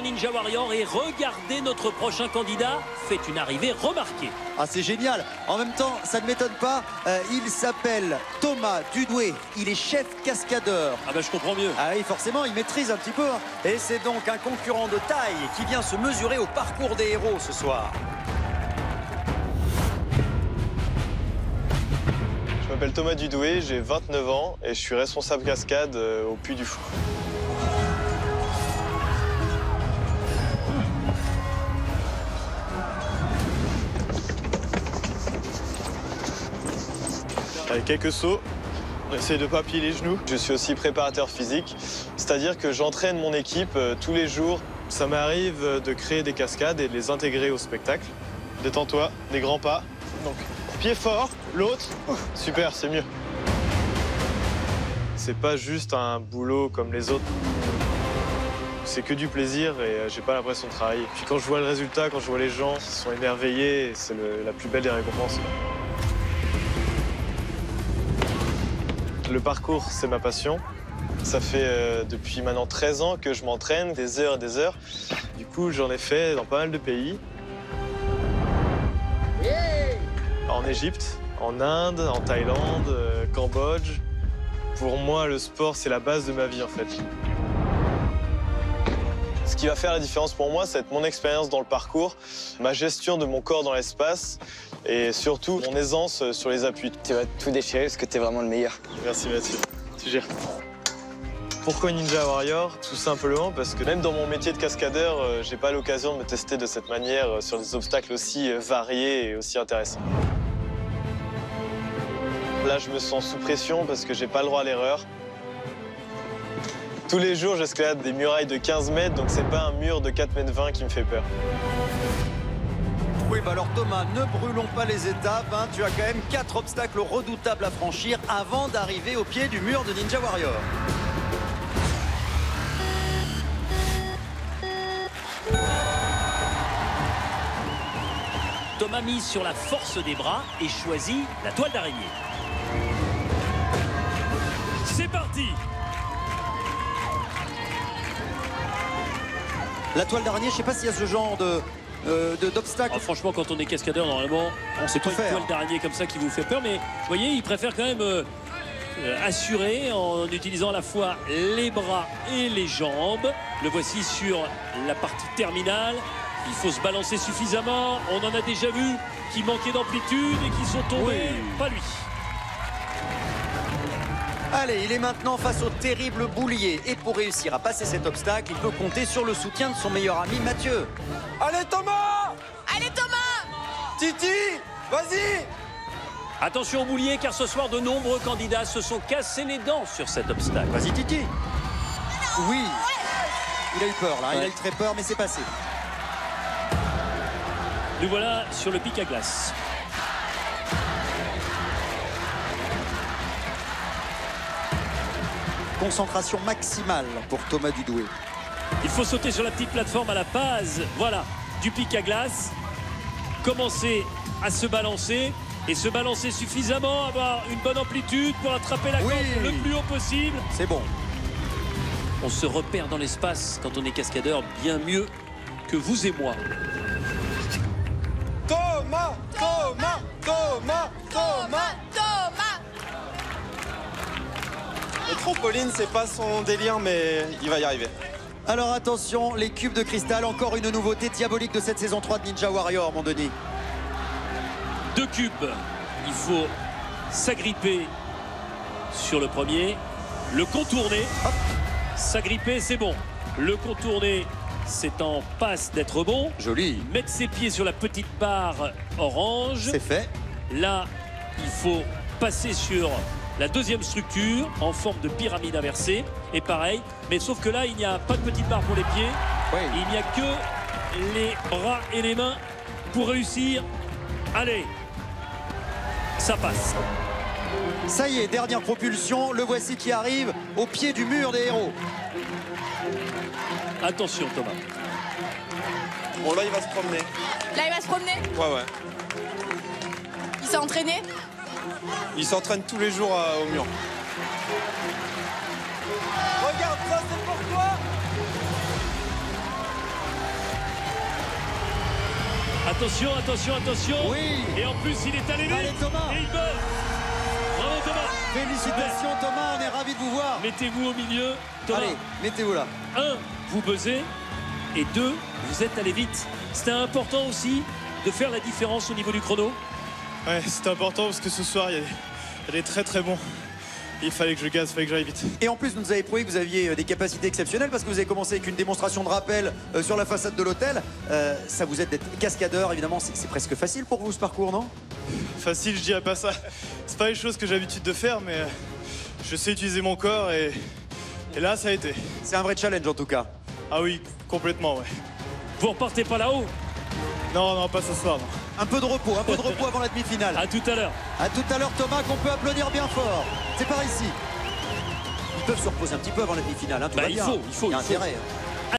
Ninja Warrior et regardez, notre prochain candidat fait une arrivée remarquée. Ah, c'est génial. En même temps, ça ne m'étonne pas. Il s'appelle Thomas Dudoué. Il est chef cascadeur. Ah ben je comprends mieux. Ah oui, forcément, il maîtrise un petit peu. Et c'est donc un concurrent de taille qui vient se mesurer au parcours des héros ce soir. Je m'appelle Thomas Dudoué, j'ai 29 ans et je suis responsable cascade au Puy du Fou. Avec quelques sauts, on essaie de ne pas plier les genoux. Je suis aussi préparateur physique, c'est-à-dire que j'entraîne mon équipe tous les jours. Ça m'arrive de créer des cascades et de les intégrer au spectacle. Détends-toi, des grands pas. Donc, pied fort, l'autre. Super, c'est mieux. C'est pas juste un boulot comme les autres. C'est que du plaisir et j'ai pas l'impression de travailler. Puis quand je vois le résultat, quand je vois les gens qui sont émerveillés, c'est la plus belle des récompenses. Le parcours, c'est ma passion. Ça fait depuis maintenant 13 ans que je m'entraîne, des heures et des heures. Du coup, j'en ai fait dans pas mal de pays. En Égypte, en Inde, en Thaïlande, Cambodge. Pour moi, le sport, c'est la base de ma vie, en fait. Ce qui va faire la différence pour moi, c'est mon expérience dans le parcours, ma gestion de mon corps dans l'espace et surtout mon aisance sur les appuis. Tu vas tout déchirer parce que tu es vraiment le meilleur. Merci Mathieu, tu gères. Pourquoi Ninja Warrior? Tout simplement parce que même dans mon métier de cascadeur, j'ai pas l'occasion de me tester de cette manière sur des obstacles aussi variés et aussi intéressants. Là, je me sens sous pression parce que j'ai pas le droit à l'erreur. Tous les jours, j'escalade des murailles de 15 mètres, donc c'est pas un mur de 4,20 mètres qui me fait peur. Oui, bah alors Thomas, ne brûlons pas les étapes. Hein. Tu as quand même 4 obstacles redoutables à franchir avant d'arriver au pied du mur de Ninja Warrior. Thomas mise sur la force des bras et choisit la toile d'araignée. C'est parti! La toile d'araignée, je ne sais pas s'il y a ce genre d'obstacle. Oh, franchement, quand on est cascadeur, normalement, c'est pas une toile d'araignée comme ça qui vous fait peur, mais vous voyez, il préfère quand même assurer en utilisant à la fois les bras et les jambes. Le voici sur la partie terminale. Il faut se balancer suffisamment. On en a déjà vu qui manquaient d'amplitude et qui sont tombés. Oui. Pas lui. Allez, il est maintenant face au terrible boulier. Et pour réussir à passer cet obstacle, il peut compter sur le soutien de son meilleur ami Mathieu. Allez Thomas! Allez Thomas! Titi, vas-y! Attention au boulier, car ce soir, de nombreux candidats se sont cassés les dents sur cet obstacle. Vas-y Titi. Oui. Il a eu peur là, il a eu très peur, mais c'est passé. Nous voilà sur le pic à glace. Concentration maximale pour Thomas Dudoué. Il faut sauter sur la petite plateforme à la base, voilà, du pic à glace. Commencer à se balancer et se balancer suffisamment, avoir une bonne amplitude pour attraper la corde le plus haut possible. C'est bon. On se repère dans l'espace quand on est cascadeur bien mieux que vous et moi. Thomas, Thomas, Thomas, Thomas, Thomas! Le trampoline, c'est pas son délire, mais il va y arriver. Alors attention, les cubes de cristal, encore une nouveauté diabolique de cette saison 3 de Ninja Warrior, mon Denis. 2 cubes. Il faut s'agripper sur le premier, le contourner. S'agripper, c'est bon. Le contourner, c'est en passe d'être bon. Joli. Mettre ses pieds sur la petite barre orange. C'est fait. Là, il faut passer sur la deuxième structure en forme de pyramide inversée. Et pareil, mais sauf que là, il n'y a pas de petite barre pour les pieds. Oui. Il n'y a que les bras et les mains pour réussir. Allez, ça passe. Ça y est, dernière propulsion. Le voici qui arrive au pied du mur des héros. Attention, Thomas. Bon, là, il va se promener. Là, il va se promener? Ouais. Il s'est entraîné? Il s'entraîne tous les jours au mur. Regarde, ça, c'est pour toi! Attention, attention, attention. Oui. Et en plus, il est allé vite. Allez, Thomas. Et il meurt. Bravo Thomas. Félicitations Thomas, on est ravis de vous voir. Mettez-vous au milieu. Thomas, Allez, mettez-vous là. 1, vous buzzez. Et 2, vous êtes allé vite. C'était important aussi de faire la différence au niveau du chrono. Ouais, c'était important parce que ce soir, il y a des très très bons. Il fallait que je gaze, il fallait que j'aille vite. Et en plus, vous nous avez prouvé que vous aviez des capacités exceptionnelles parce que vous avez commencé avec une démonstration de rappel sur la façade de l'hôtel. Ça vous aide d'être cascadeur, évidemment, c'est presque facile pour vous ce parcours, non? Facile, je dirais pas ça. C'est pas les choses que j'ai l'habitude de faire, mais je sais utiliser mon corps et là, ça a été. C'est un vrai challenge en tout cas. Ah oui, complètement, ouais. Vous repartez pas là-haut. Non, non, pas ce soir, non. Un peu de repos avant la demi-finale. À tout à l'heure. À tout à l'heure Thomas, qu'on peut applaudir bien fort. C'est par ici. Ils peuvent se reposer un petit peu avant la demi-finale, hein, tout Bah, va il bien. faut, Il y a il faut. intérêt. Hein.